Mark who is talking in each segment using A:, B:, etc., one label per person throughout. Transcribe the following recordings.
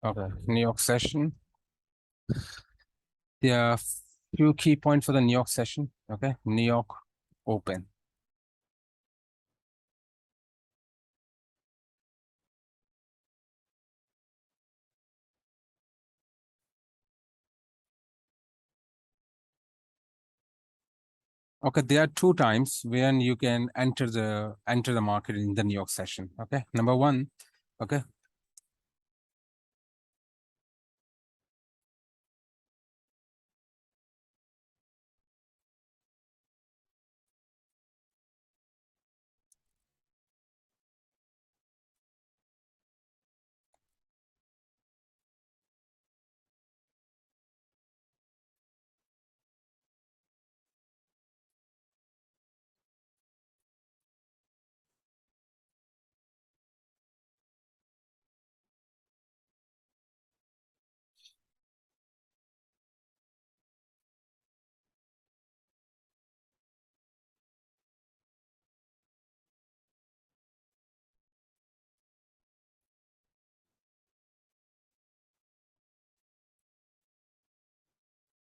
A: Okay, New York session. There are few key points for the New York session. Okay, New York open. Okay, there are two times when you can enter the market in the New York session. Okay, number one. Okay.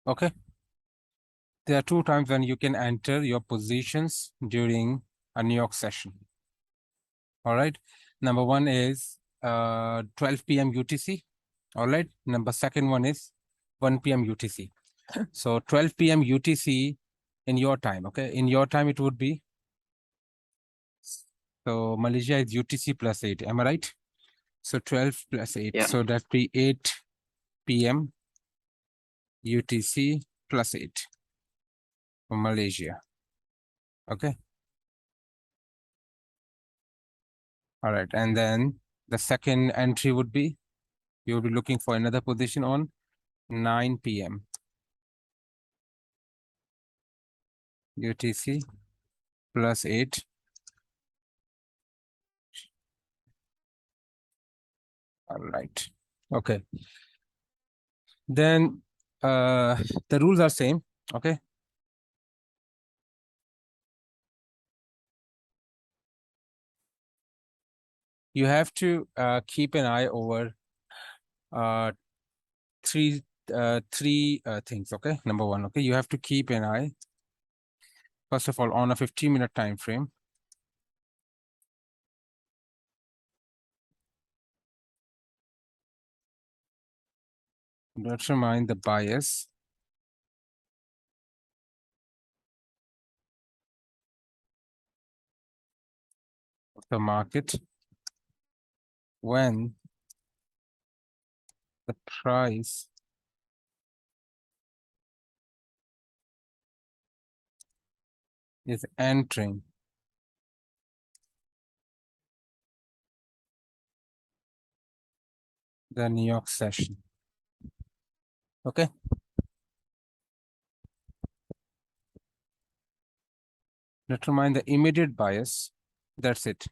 A: Okay. There are two times when you can enter your positions during a New York session. All right. Number one is 12 p.m. UTC. All right. Number second one is 1 p.m. UTC. So 12 p.m. UTC in your time. Okay. In your time, it would be. So Malaysia is UTC plus 8. Am I right? So 12 plus 8.
B: Yeah.
A: So that be 8 p.m. UTC plus 8 for Malaysia. Okay. All right. And then the second entry would be, you'll be looking for another position on 9 p.m. UTC plus 8. All right. Okay. Then the rules are same. Okay. You have to keep an eye over three things. Okay. Number one. Okay. You have to keep an eye, first of all, on a 15-minute time frame. Determine the bias of the market when the price is entering the New York session. Okay. Determine the immediate bias. That's it.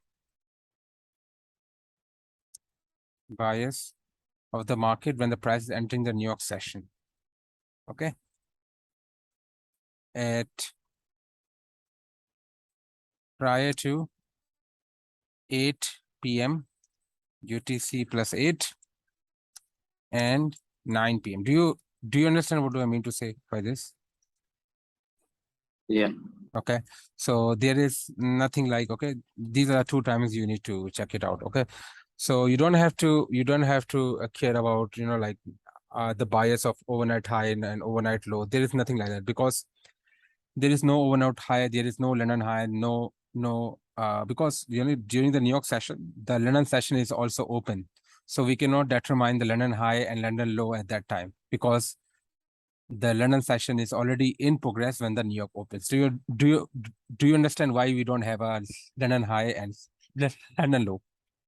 A: Bias of the market when the price is entering the New York session. Okay. At prior to 8 p.m. UTC plus 8 and 9 p.m. Do you understand what do I mean to say by this?
B: Yeah.
A: Okay. So there is nothing like, okay, these are two times you need to check it out. Okay. So you don't have to care about, like the bias of overnight high and overnight low. There is nothing like that, because there is no overnight high, there is no London high, because during the New York session, the London session is also open. So we cannot determine the London high and London low at that time, because the London session is already in progress when the New York opens. Do you understand why we don't have a London high and London low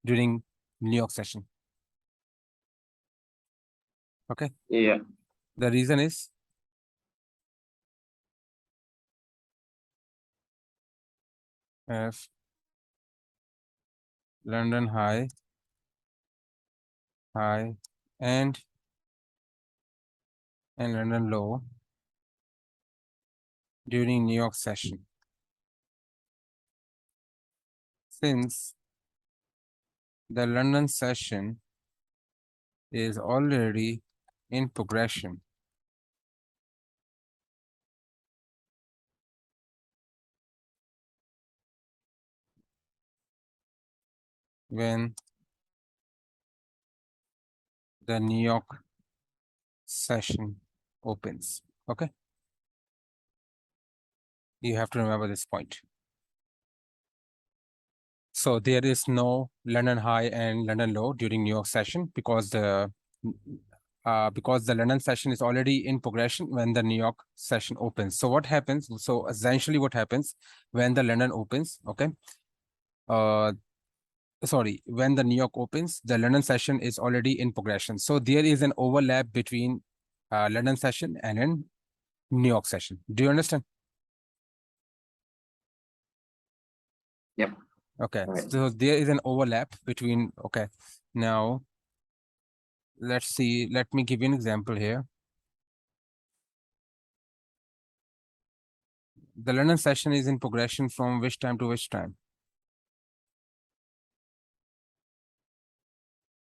A: during New York session? Okay.
B: Yeah.
A: The reason is London high and London low during New York session. Since the London session is already in progression when the New York session opens. Okay. You have to remember this point. So there is no London high and London low during New York session because the London session is already in progression when the New York session opens. So what happens? So essentially what happens when the London opens, okay? Sorry, when the New York opens, the London session is already in progression. So there is an overlap between London session and in New York session. Do you understand?
B: Yep.
A: Okay,
B: Right.
A: so there is an overlap between, okay, now let's see, let me give you an example here. The London session is in progression from which time to which time?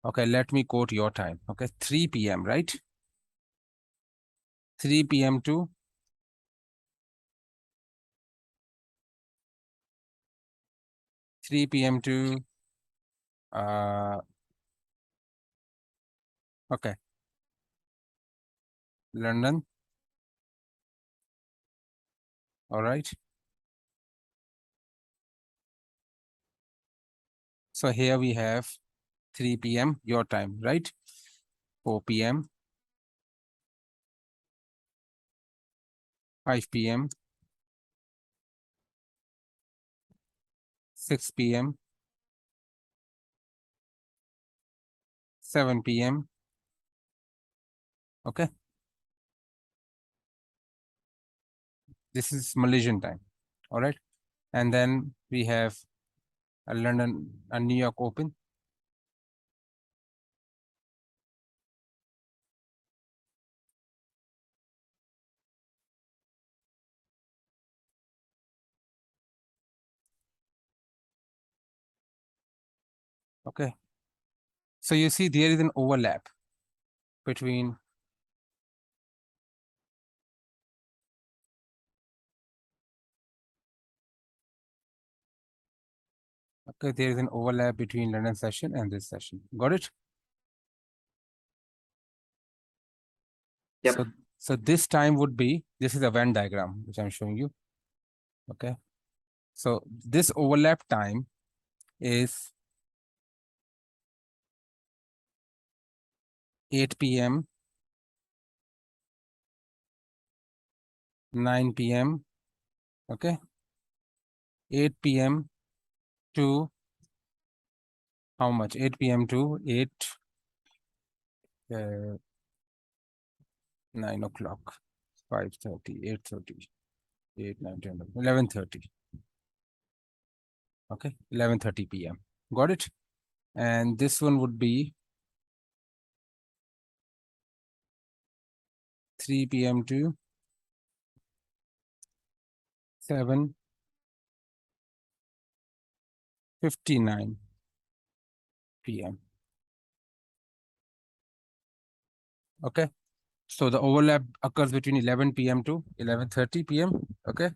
A: Okay, let me quote your time. Okay, 3 p.m., right? 3 p.m. to 3 p.m. to okay, London. All right. So here we have 3 p.m. your time, right? 4 p.m., 5 p.m., 6 p.m., 7 p.m. Okay. This is Malaysian time. All right. And then we have a New York Open. Okay. So you see there is an overlap between okay, there is an overlap between London session and this session. Got it?
B: Yep.
A: So this time would be, this is a Venn diagram, which I'm showing you. Okay. So this overlap time is 8 p.m., 9 p.m., okay, 8 p.m. to how much? 8 p.m. to 8, 9 o'clock, 5:30, 8:30, 8, 9, 10, 11:30. Okay, 11:30 p.m. Got it? And this one would be 3 p.m. to 7:59 p.m. Okay. So the overlap occurs between 11 p.m. to 11:30 p.m. Okay.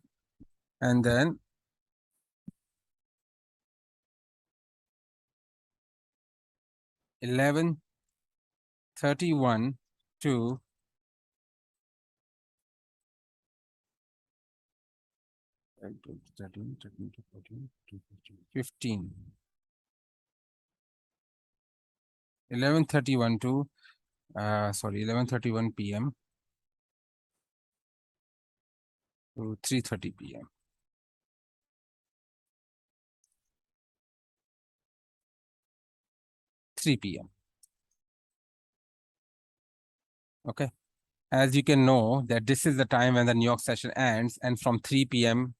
A: And then 11:31 to 15. 11:31 to 11:31 p.m. to 3:30 p.m. 3 p.m. Okay. As you can know that this is the time when the New York session ends, and from 3 p.m.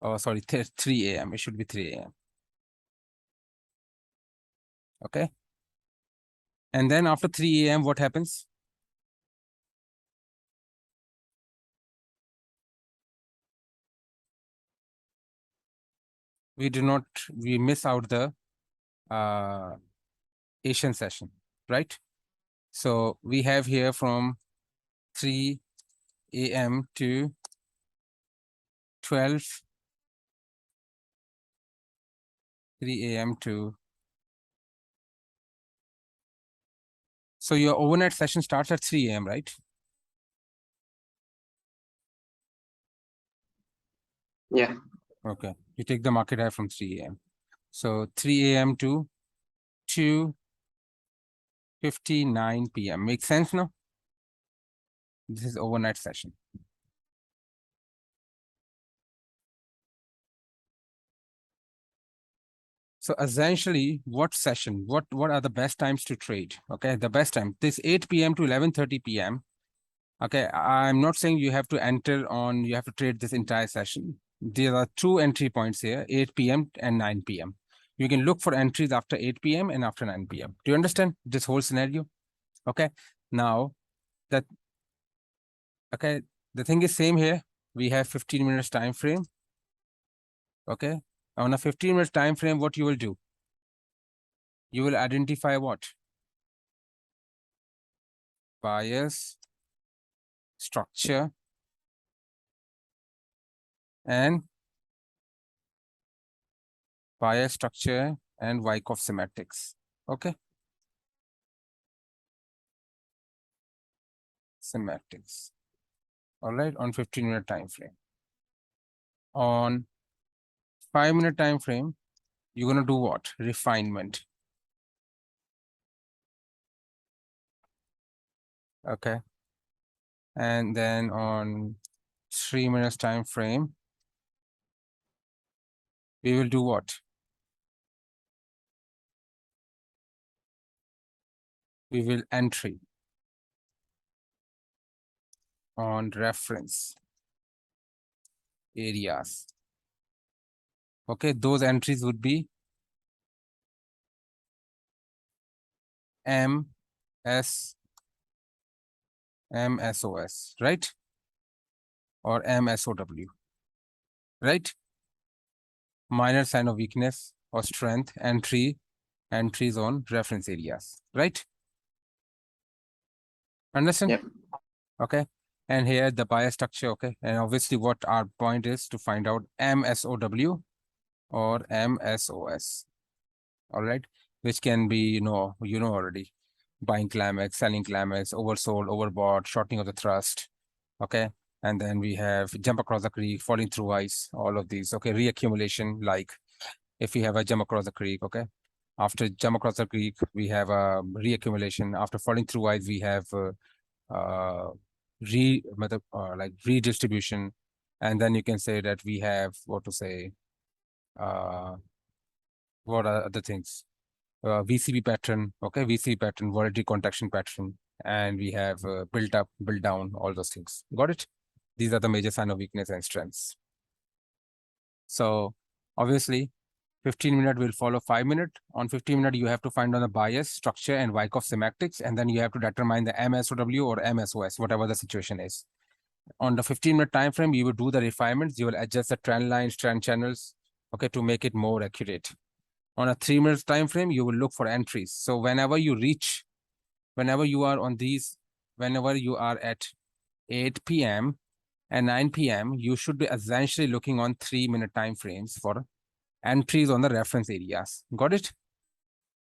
A: Oh, sorry, 3 a.m. It should be 3 a.m. Okay. And then after 3 a.m., what happens? We miss out the Asian session, right? So we have here from 3 a.m. to 12, 3 a.m. to. So your overnight session starts at 3 a.m., right?
B: Yeah.
A: Okay. You take the market high from 3 a.m. So 3 a.m. to 2:59 p.m. Makes sense now? This is overnight session. So essentially, what session? What are the best times to trade? Okay, the best time. This 8 p.m. to 11:30 p.m. Okay, I'm not saying you have to enter on, you have to trade this entire session. There are two entry points here, 8 p.m. and 9 p.m. You can look for entries after 8 p.m. and after 9 p.m. Do you understand this whole scenario? Okay, now that, okay, the thing is same here. We have 15 minutes time frame. Okay, on a 15 minutes time frame, what you will do? You will identify what? Bias, structure, and bias, structure, and Wyckoff semantics. Okay. Semantics. All right, on 15-minute time frame. On 5-minute time frame, you're gonna do what? Refinement. Okay. And then on 3 minutes time frame, we will do what? We will entry on reference areas. Okay, those entries would be MSOS, right? Or MSOW, right? Minor sign of weakness or strength, entries on reference areas, right? Understand?
B: Yep.
A: Okay. And here the bias structure, okay. And obviously what our point is to find out MSOW or MSOS. All right. Which can be, you know already. Buying climax, selling climax, oversold, overbought, shorting of the thrust. Okay. And then we have jump across the creek, falling through ice, all of these. Okay. Reaccumulation, like if we have a jump across the creek, okay. After jump across the creek, we have a reaccumulation. After falling through ice, we have like redistribution, and then you can say that we have what to say, what are other things, VCB pattern, okay, VCB pattern, volatility contraction pattern, and we have built up, built down, all those things. Got it? These are the major sign of weakness and strengths. So obviously 15-minute will follow 5-minute. On 15-minute, you have to find on the bias, structure, and Wyckoff semantics, and then you have to determine the MSOW or MSOS, whatever the situation is. On the 15-minute time frame, you will do the refinements. You will adjust the trend lines, trend channels, okay, to make it more accurate. On a 3-minute time frame, you will look for entries. So whenever you are at 8 p.m. and 9 p.m., you should be essentially looking on 3-minute time frames for entries on the reference areas. Got it?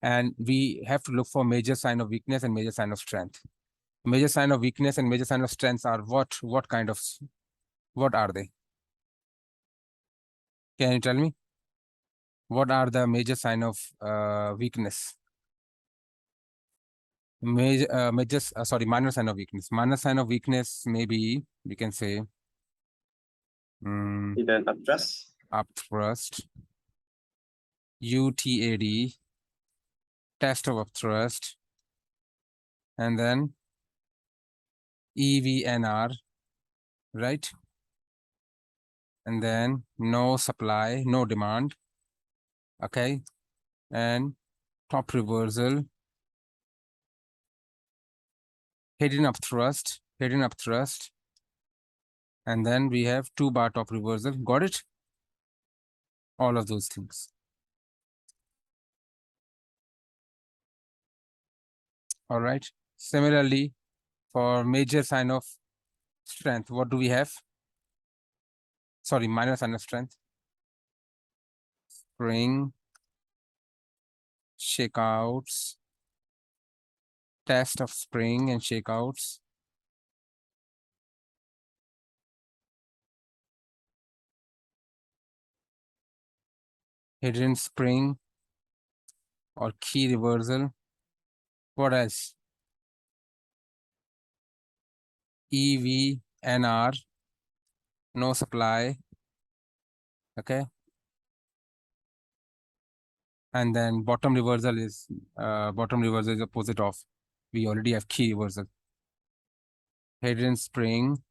A: And we have to look for major sign of weakness and major sign of strength. Major sign of weakness and major sign of strengths are what are they? Can you tell me? What are the major sign of weakness? Minor sign of weakness. Minor sign of weakness, maybe we can say
B: Either an upthrust.
A: upthrust, UTAD, test of upthrust, and then EVNR, right? And then no supply, no demand, okay? And top reversal, hidden upthrust, and then we have 2-bar top reversal. Got it? All of those things. All right. Similarly, for major sign of strength, what do we have? Sorry, minor sign of strength. Spring, shakeouts, test of spring and shakeouts. Hidden spring or key reversal. What else? EVNR, no supply. Okay. And then bottom reversal is opposite of, we already have key reversal. Hidden spring.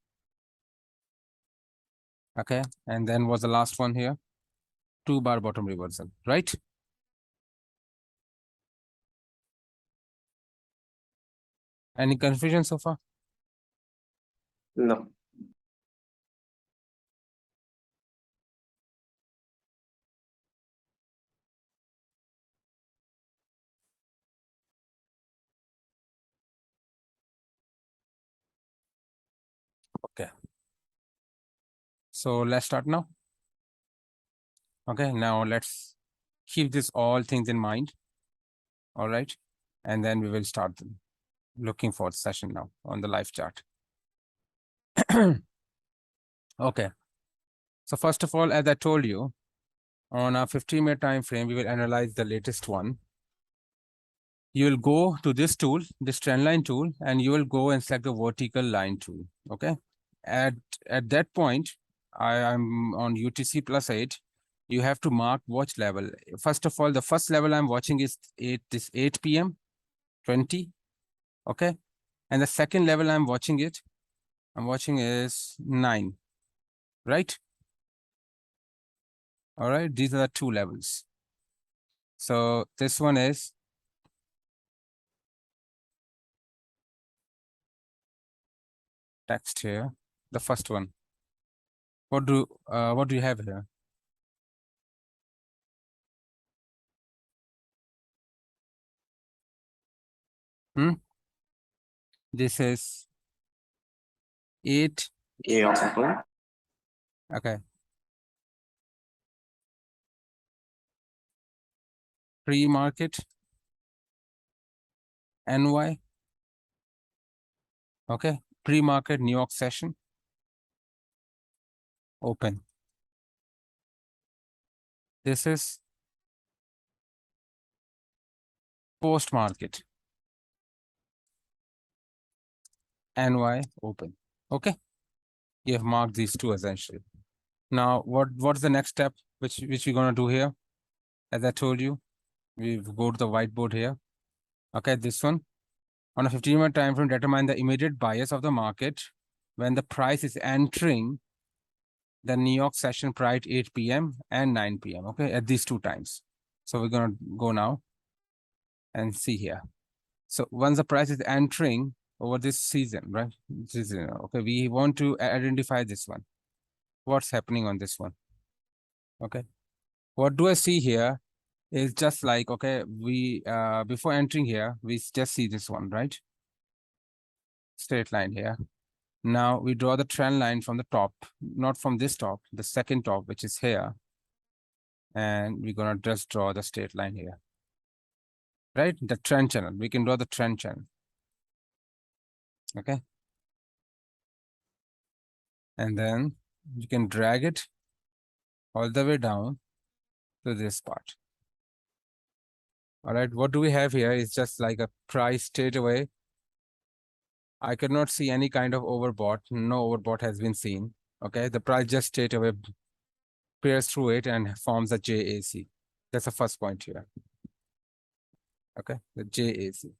A: Okay. And then was the last one here? 2-bar bottom reversal, right? Any confusion so far?
B: No.
A: Okay. So let's start now. Okay, now let's keep this all things in mind. All right. And then we will start looking for the session now on the live chart. Okay. So first of all, as I told you, on a 15-minute time frame, we will analyze the latest one. You will go to this tool, this trend line tool, and you will go and select the vertical line tool. Okay. At that point, I am on UTC +8. You have to mark watch level. First of all, the first level I'm watching is 8 p.m. 20. Okay. And the second level I'm watching is 9. Right? All right. These are the two levels. So this one is text here. The first one. What do you have here? This is 8.
B: A of open.
A: Okay. Pre-market. NY. Okay. Pre-market New York session. Open. This is post-market. NY open. Okay. You have marked these two essentially. Now, what's the next step which we're gonna do here? As I told you, we go to the whiteboard here. Okay, this one. On a 15-minute time frame, determine the immediate bias of the market when the price is entering the New York session price 8 p.m. and 9 p.m. Okay, at these two times. So we're gonna go now and see here. So once the price is entering over this season, right? Season, okay, we want to identify this one. What's happening on this one? Okay. What do I see here is just like, okay, we before entering here, we just see this one, right? Straight line here. Now we draw the trend line from the top, not from this top, the second top, which is here. And we're gonna just draw the straight line here. Right? The trend channel. We can draw the trend channel. Okay. And then you can drag it all the way down to this part. All right. What do we have here is just like a price straight away. I could not see any kind of overbought. No overbought has been seen. Okay. The price just straight away pierces through it and forms a JAC. That's the first point here. Okay. The JAC.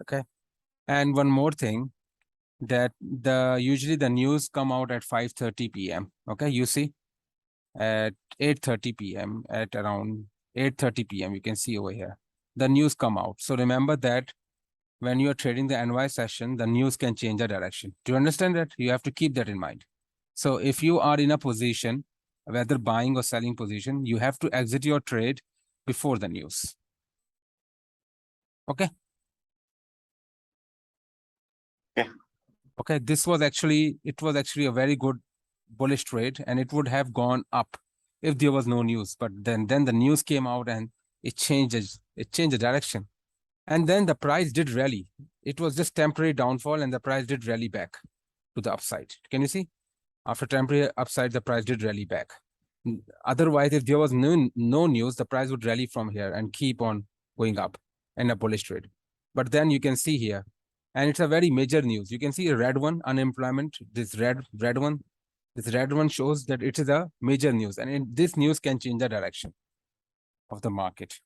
A: Okay. And one more thing, that usually the news come out at 5:30 p.m. Okay. You see at 8:30 p.m. at around 8:30 p.m. You can see over here, the news come out. So remember that when you are trading the NY session, the news can change the direction. Do you understand that? You have to keep that in mind. So if you are in a position, whether buying or selling position, you have to exit your trade before the news. Okay.
B: Okay.
A: Okay, this was actually, it was actually a very good bullish trade, and it would have gone up if there was no news. But then the news came out and it changed the direction. And then the price did rally. It was just temporary downfall, and the price did rally back to the upside. Can you see? After temporary upside, the price did rally back. Otherwise, if there was no news, the price would rally from here and keep on going up in a bullish trade. But then you can see here, and it's a very major news. You can see a red one, unemployment. This red one shows that it is a major news, and this news can change the direction of the market.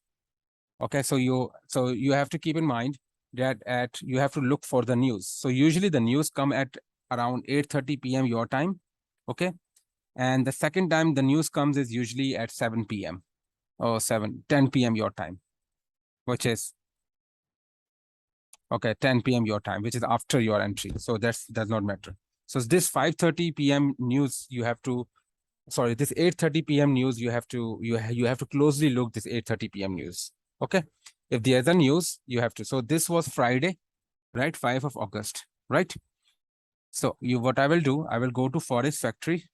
A: Okay, so you have to keep in mind that you have to look for the news. So usually the news come at around 8:30 p.m. your time. Okay. And the second time the news comes is usually at 7 p.m. or 10 p.m. your time, which is, okay, 10 p.m. your time, which is after your entry. So does not matter. So this 5:30 p.m. news, you have to, sorry, this 8:30 p.m. news, you have to closely look this 8:30 p.m. news. Okay. If there's a news, you have to. So this was Friday, right? 5 of August, right? So what I will do, I will go to Forest Factory.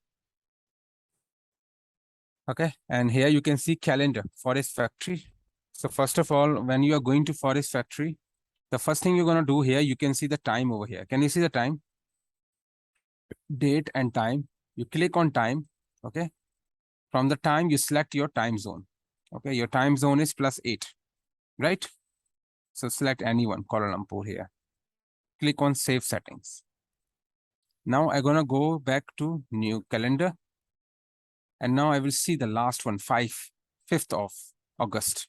A: Okay, and here you can see calendar, Forest Factory. So first of all, when you are going to Forest Factory, the first thing you're going to do here, you can see the time over here. Can you see the time? Date and time. You click on time. Okay. From the time, you select your time zone. Okay, your time zone is +8, right? So select anyone, Kuala Lumpur here. Click on Save Settings. Now I'm going to go back to new calendar. And now I will see the last one, 5th of August.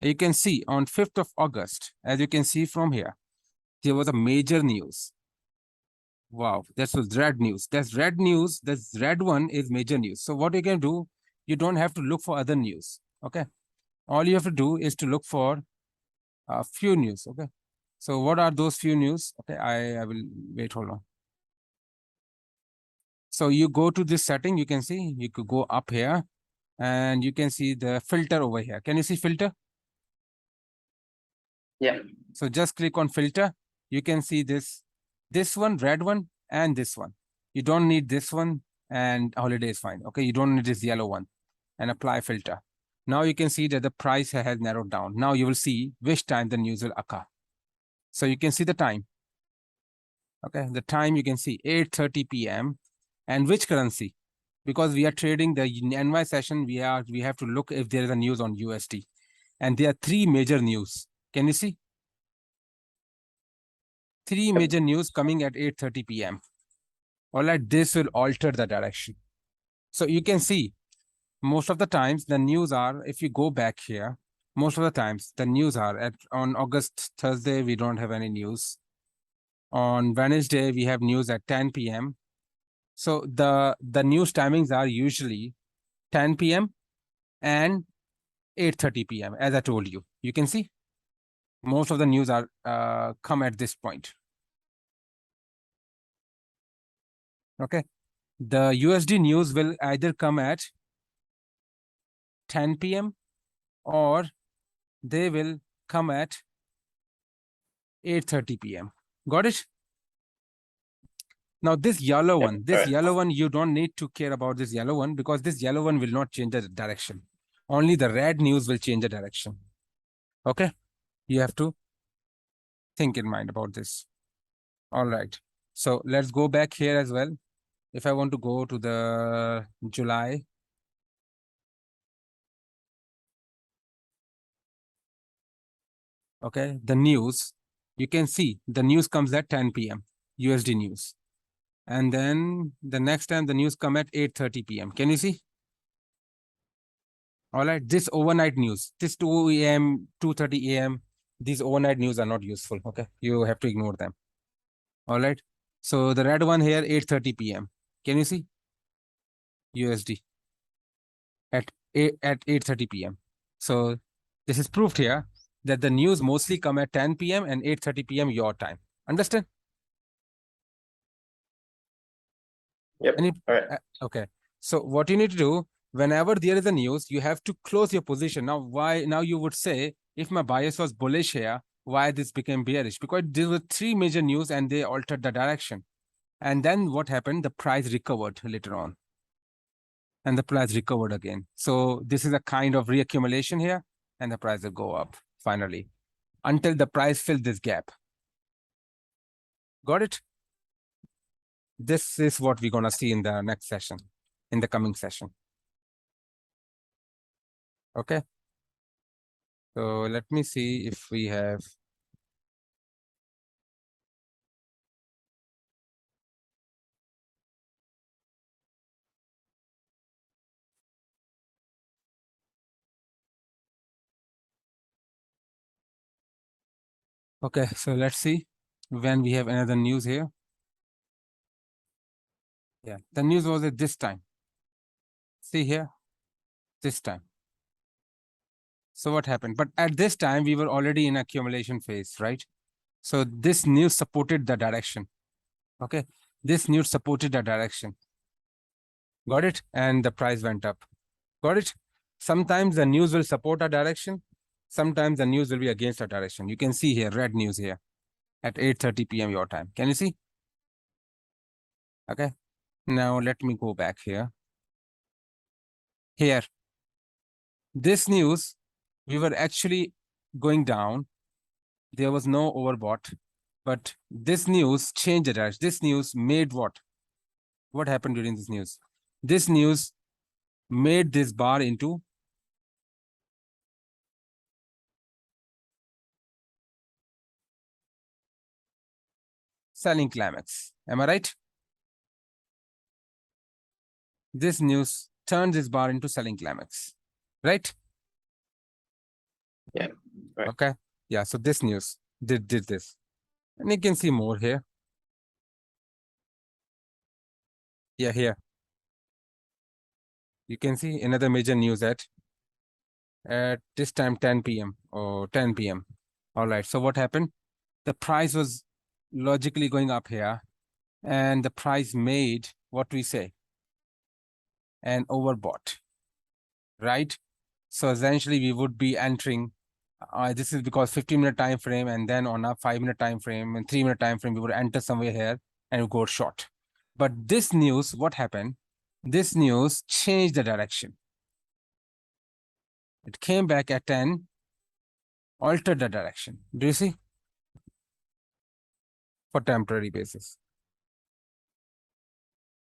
A: You can see on 5th of August, as you can see from here, there was a major news. Wow, that was red news. That's red news. This red one is major news. So what you can do, you don't have to look for other news. Okay. All you have to do is to look for a few news. Okay. So what are those few news? Okay, I will wait, hold on. So you go to this setting, you can see, you could go up here and you can see the filter over here. Can you see filter?
B: Yeah.
A: So just click on filter. You can see this one, red one, and this one. You don't need this one, and holiday is fine. Okay, you don't need this yellow one, and apply filter. Now you can see that the price has narrowed down. Now you will see which time the news will occur. So you can see the time. Okay, the time you can see 8:30 p.m. and which currency? Because we are trading the NY session, we have to look if there is a news on USD, and there are 3 major news. Can you see? 3 major news coming at 8:30 p.m. All right, this will alter the direction. So you can see most of the times the news are, if you go back here, most of the times the news are on August Thursday, we don't have any news. On Wednesday, we have news at 10 p.m. So the news timings are usually 10 p.m. and 8:30 p.m. as I told you. You can see most of the news are come at this point. Okay. The USD news will either come at 10 p.m. or they will come at 8:30 p.m. Got it? Now this yellow one, you don't need to care about this yellow one because this yellow one will not change the direction. Only the red news will change the direction. Okay. You have to think in mind about this. All right. So let's go back here as well. If I want to go to the July. Okay, the news, you can see the news comes at 10 p.m. USD news. And then the next time the news come at 8:30 p.m. Can you see? All right, this overnight news, this 2 a.m., 2:30 a.m., these overnight news are not useful. Okay, you have to ignore them. All right. So the red one here, 8:30 p.m. Can you see? USD at 8:30 p.m. So this is proved here that the news mostly come at 10 p.m. and 8:30 p.m. your time. Understand?
B: Yep. All right.
A: Okay. So what you need to do, whenever there is a news, you have to close your position. Now, why? Now you would say, if my bias was bullish here, why this became bearish, because there were three major news and they altered the direction. And then what happened? The price recovered later on. And the price recovered again. So this is a kind of reaccumulation here, and the price will go up finally until the price fills this gap. Got it? This is what we're gonna see in the next session, in the coming session. Okay. So let me see if we have. Okay, so let's see when we have another news here. Yeah, the news was at this time. See here, this time. So what happened? But at this time, we were already in accumulation phase, right? So this news supported the direction. Okay, this news supported the direction. Got it? And the price went up. Got it? Sometimes the news will support a direction. Sometimes the news will be against a direction. You can see here, red news here at 8:30 p.m. your time. Can you see? Okay. Now let me go back here. Here, this news, we were actually going down. There was no overbought, but this news changed the direction. This news made what? What happened during this news? This news made this bar into selling climax. Am I right? This news turned this bar into selling climax, right?
B: Yeah, right.
A: Okay. Yeah, so this news did this. And you can see more here. Yeah, here. You can see another major news at this time 10 p.m. or 10 p.m. All right, so what happened? The price was logically going up here, and the price made what we say an overbought, right? So essentially we would be entering, this is because 15-minute time frame, and then on a 5-minute time frame and 3-minute time frame, we would enter somewhere here and we go short. But this news, what happened? This news changed the direction. It came back at 10, altered the direction. Do you see? For temporary basis.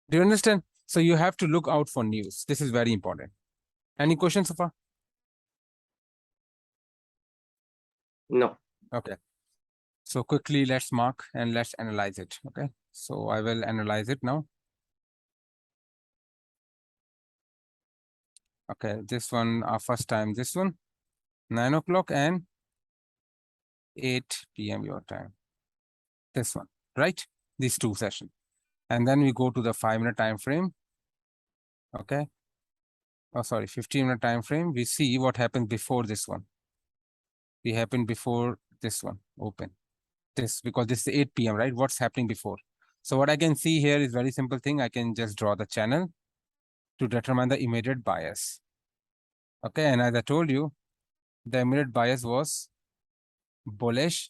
A: Do you understand? So you have to look out for news. This is very important. Any questions so far?
B: No.
A: Okay. So quickly, let's mark and let's analyze it. Okay. So I will analyze it now. Okay. This one, our first time, this one, 9 o'clock and 8 p.m. your time. This one, right? These two sessions. And then we go to the 5-minute time frame. Okay. Oh, sorry, 15-minute time frame. We see what happened before this one. We happened before this one open. This, because this is 8 p.m., right? What's happening before? So what I can see here is very simple thing. I can just draw the channel to determine the immediate bias. Okay, and as I told you, the immediate bias was bullish.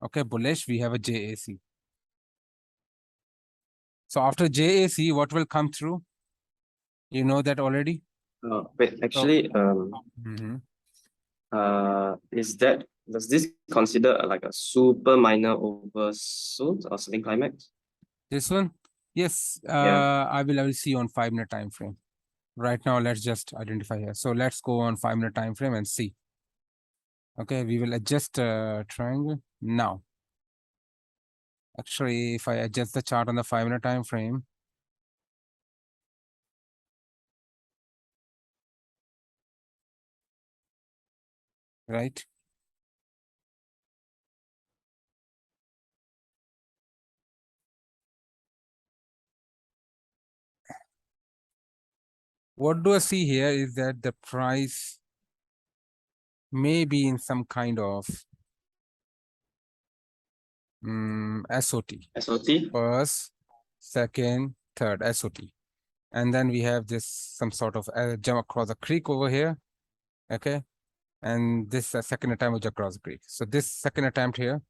A: Okay, bullish, we have a JAC. So after JAC, what will come through? You know that already?
B: Wait, actually, does this consider like a super minor oversold or selling climax?
A: This one? Yes,
B: Yeah.
A: I will see on 5-minute time frame. Right now, let's just identify here. So let's go on 5-minute time frame and see. Okay, we will adjust triangle now. Actually, if I adjust the chart on the 5-minute time frame, right? What do I see here is that the price may be in some kind of SOT.
B: SOT?
A: First, second, third SOT. And then we have this some sort of jump across the creek over here. Okay. And this second attempt was across the creek. So this second attempt here,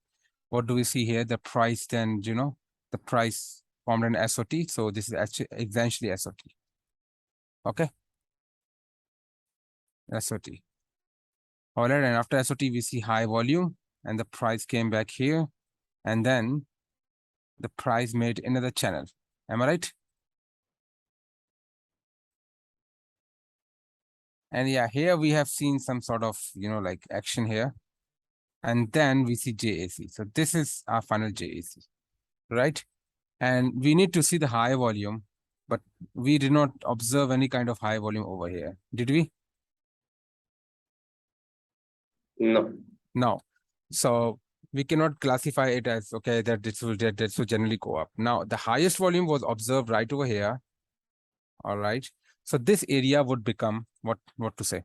A: what do we see here? The price then, the price formed an SOT. So this is actually essentially SOT. Okay. SOT. All right. And after SOT, we see high volume and the price came back here. And then the price made another channel. Am I right? And yeah, here we have seen some sort of, like action here. And then we see JAC. So this is our final JAC, right? And we need to see the high volume, but we did not observe any kind of high volume over here. Did we?
B: No.
A: No. So we cannot classify it as, okay, that this will generally go up. Now, the highest volume was observed right over here. All right. So this area would become what to say?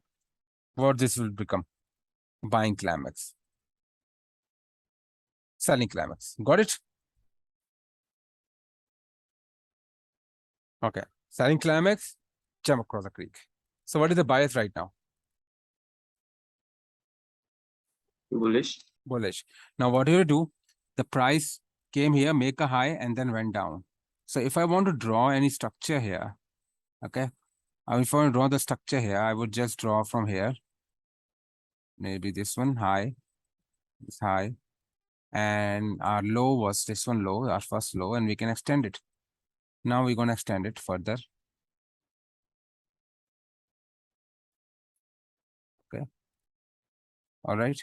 A: What this will become? Buying climax. Selling climax. Got it? Okay. Selling climax, jump across the creek. So what is the bias right now?
B: Bullish.
A: Bullish. Now what do you do? The price came here, make a high, and then went down. So if I want to draw any structure here, okay, if I want to draw the structure here, I would just draw from here. Maybe this one high, this high, and our low was this one low, our first low, and we can extend it. Now we're going to extend it further. Okay. All right.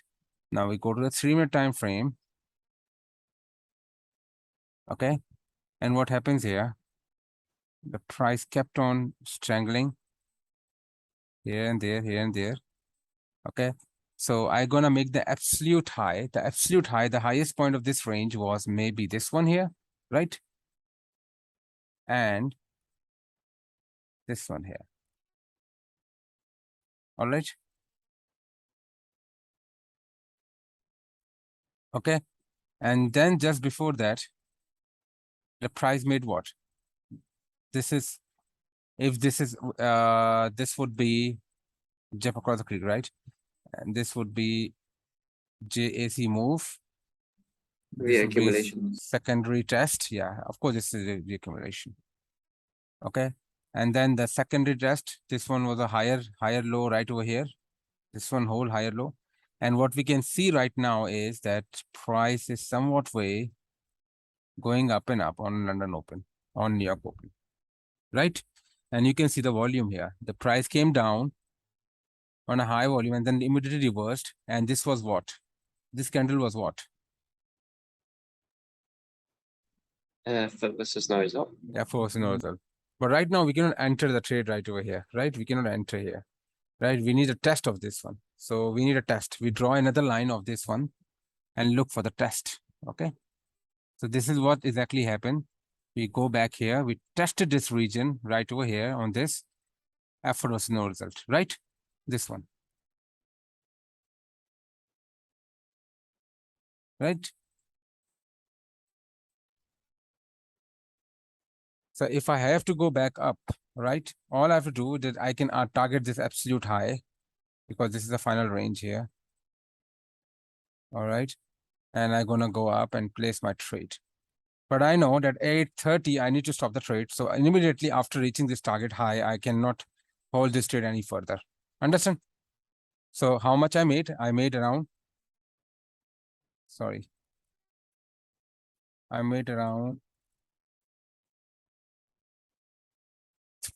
A: Now we go to the 3-minute time frame. Okay. And what happens here? The price kept on strangling here and there, here and there. Okay. So I'm going to make the absolute high. The absolute high, the highest point of this range was maybe this one here, right? And this one here. All right. Okay. And then just before that, the price made what? This is, if this is, this would be jump across the creek, right? And this would be JAC move. This would be
B: Reaccumulation.
A: secondary test. Yeah, of course, this is a reaccumulation. Okay. And then the secondary test, this one was a higher low right over here. This one whole higher low. And what we can see right now is that price is somewhat way going up and up on London Open, on New York Open, right? And you can see the volume here. The price came down on a high volume and then immediately reversed. And this was what? This candle was what?
B: Versus no result.
A: Yeah, force no result. But right now we cannot enter the trade right over here, right? We cannot enter here, right? We need a test of this one. So we need a test. We draw another line of this one and look for the test, okay? So this is what exactly happened. We go back here. We tested this region right over here on this. Effort was no result, right? This one. Right? So if I have to go back up, right? All I have to do is that I can target this absolute high because this is the final range here. All right. And I'm gonna go up and place my trade. But I know that 8:30, I need to stop the trade. So immediately after reaching this target high, I cannot hold this trade any further. Understand? So how much I made? I made around, sorry. I made around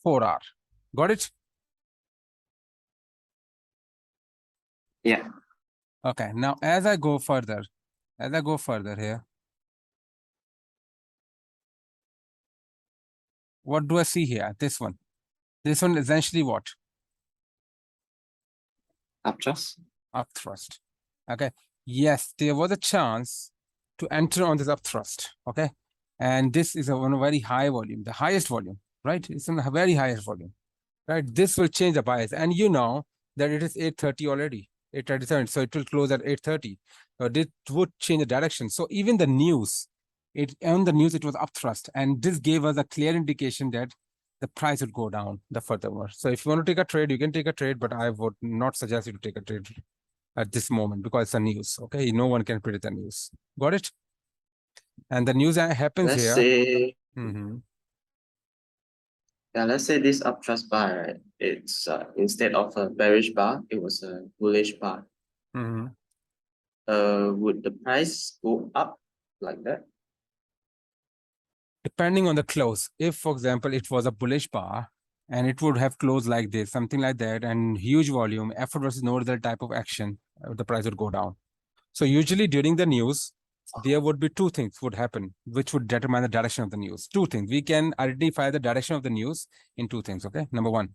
A: 4 hours. Got it?
B: Yeah.
A: Okay. Now, as I go further here, what do I see here? This one. This one essentially what?
B: Uptrust.
A: Up thrust. Okay. Yes, there was a chance to enter on this up thrust. Okay. And this is on a very high volume, the highest volume, right? It's on a very highest volume, right? This will change the bias. And you know that it is 8:30 already, 8:37. So it will close at 8:30. But it would change the direction. So even the news, on the news, it was up thrust. And this gave us a clear indication that the price would go down the furthermore. So if you want to take a trade, you can take a trade, but I would not suggest you to take a trade at this moment because it's a news. Okay, no one can predict the news. Got it? And the news happens
B: Let's
A: here.
B: say,
A: Mhm.
B: yeah, let's say this uptrust bar, right? It's instead of a bearish bar, it was a bullish bar.
A: Mhm.
B: Would the price go up like that?
A: Depending on the close. If, for example, it was a bullish bar and it would have closed like this, something like that, and huge volume, effort versus no result type of action, the price would go down. So usually during the news, there would be two things would happen, which would determine the direction of the news. Two things. We can identify the direction of the news in two things. Okay. Number one,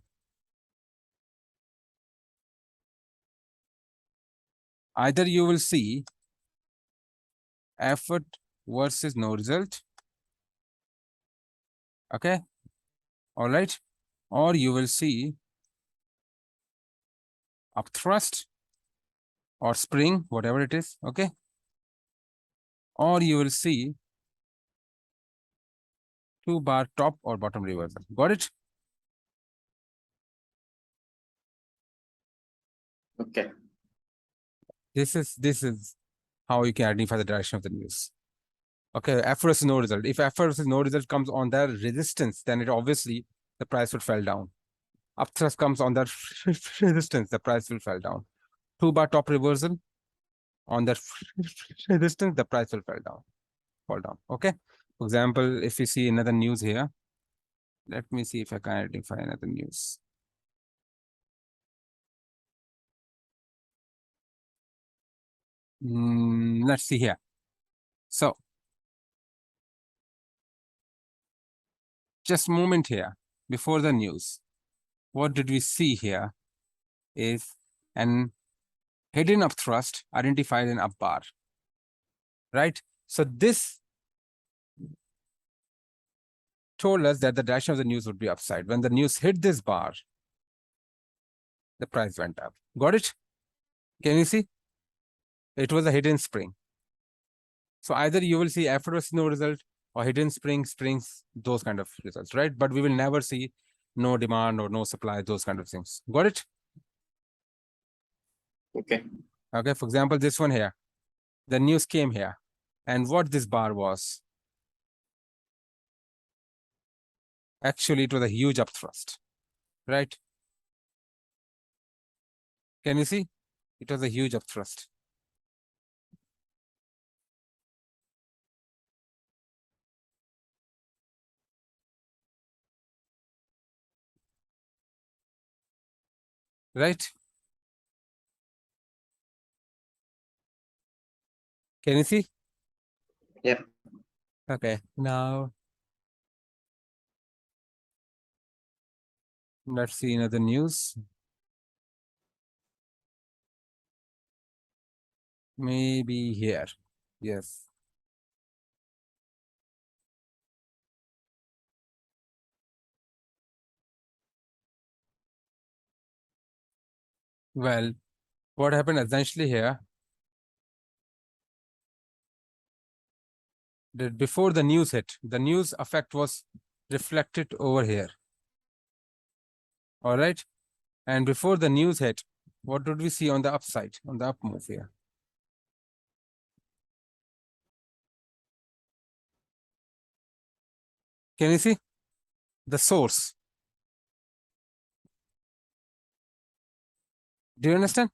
A: either you will see effort versus no result. Okay. All right. Or you will see upthrust or spring, whatever it is. Okay. Or you will see 2-bar top or bottom reversal. Got it?
B: Okay.
A: This is how you can identify the direction of the news. Okay, F versus no result. If F versus no result comes on that resistance, then it obviously the price would fall down. Upthrust comes on that resistance, the price will fall down. 2-bar top reversal on that resistance, the price will fall down. Okay. For example, if you see another news here, let me see if I can identify another news. Let's see here. So just a moment here before the news. What did we see here is an hidden upthrust identified in up bar, right? So this told us that the direction of the news would be upside. When the news hit this bar, the price went up. Got it? Can you see? It was a hidden spring. So either you will see effort versus no result or hidden springs, those kind of results, right? But we will never see no demand or no supply, those kind of things. Got it?
B: Okay.
A: Okay, for example, this one here. The news came here. And what this bar was, actually, it was a huge upthrust, right? Can you see? It was a huge upthrust. Right? Can you see?
B: Yep.
A: Okay, now let's see another news. Maybe here. Yes. Well, what happened essentially here, that before the news hit, the news effect was reflected over here. All right. And before the news hit, what did we see on the upside, on the up move here? Can you see? The source. Do you understand?